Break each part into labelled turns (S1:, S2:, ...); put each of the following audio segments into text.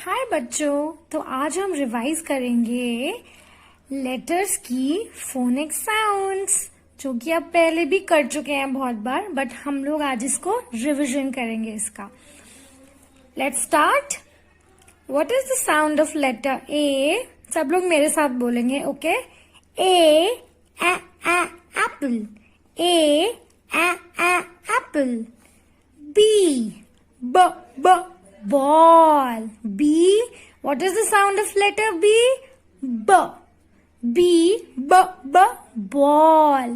S1: हाय बच्चों, तो आज हम रिवाइज करेंगे लेटर्स की फोनिक साउंड्स, जो कि आप पहले भी कर चुके हैं बहुत बार, बट हम लोग आज इसको रिविजन करेंगे इसका। Let's start. What is the sound of letter A? सब लोग मेरे साथ बोलेंगे, okay? A apple, A apple. B ब ball. B. What is the sound of letter B? B. B. Ball.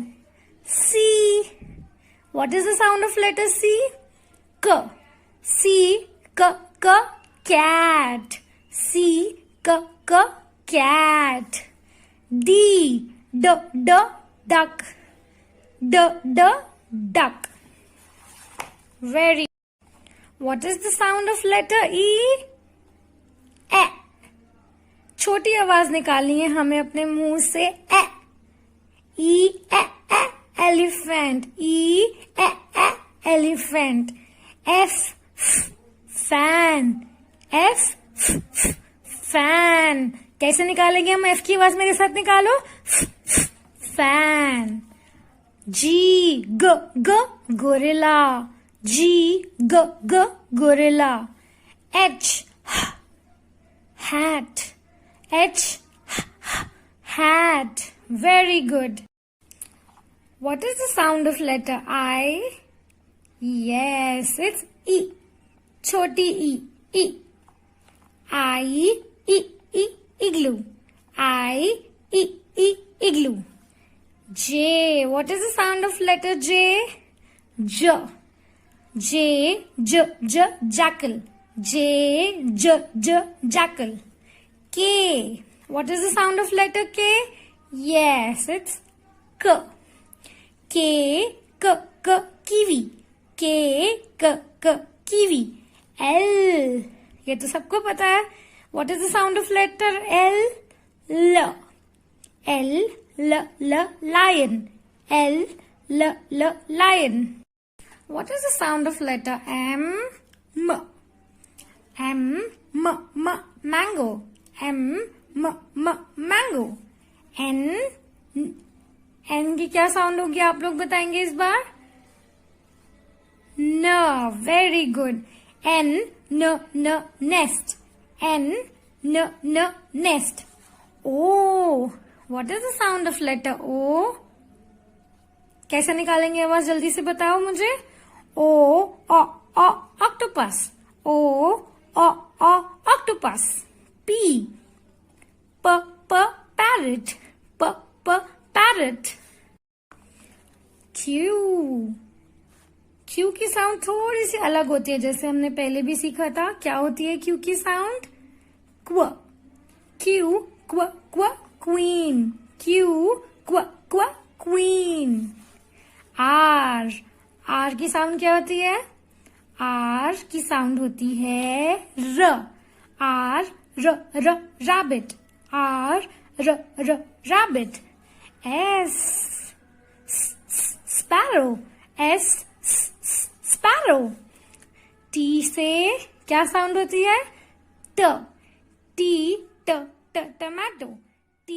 S1: C. What is the sound of letter C? K. C. Cat. C. Cat. D. Duck. Duck. Very. What is the sound of letter E? ए। छोटी आवाज निकालनी है हमें अपने मुंह से, ए। E elephant, E elephant. F fan, F fan. कैसे निकालेंगे हम एफ की आवाज? मेरे साथ निकालो, fan. G gorilla, G gorilla. H hat, H hat. Very good. What is the sound of letter I? Yes, it's E. Choti E. Igloo. Igloo. J. What is the sound of letter J? Jackal. Jackal. K. What is the sound of letter K? Yes, it's K. Kiwi. Kiwi. L. ये तो सबको पता है. What is the sound of letter L? Lion. Lion. What is the sound of letter M? Mango. Mango. N की क्या sound होगी आप लोग बताएंगे इस बार? न. Very good. N nest. N nest. O. What is the sound of letter O? कैसे निकालेंगे आवाज? जल्दी से बताओ मुझे. O octopus. O octopus. P parrot. Parrot. Q की साउंड थोड़ी सी अलग होती है, जैसे हमने पहले भी सीखा था. क्या होती है Q की sound? Q queen. Q queen. R की साउंड क्या होती है? R की साउंड होती है R rabbit. R rabbit. S sparrow. S sparrow. T से क्या साउंड होती है? T tomato. T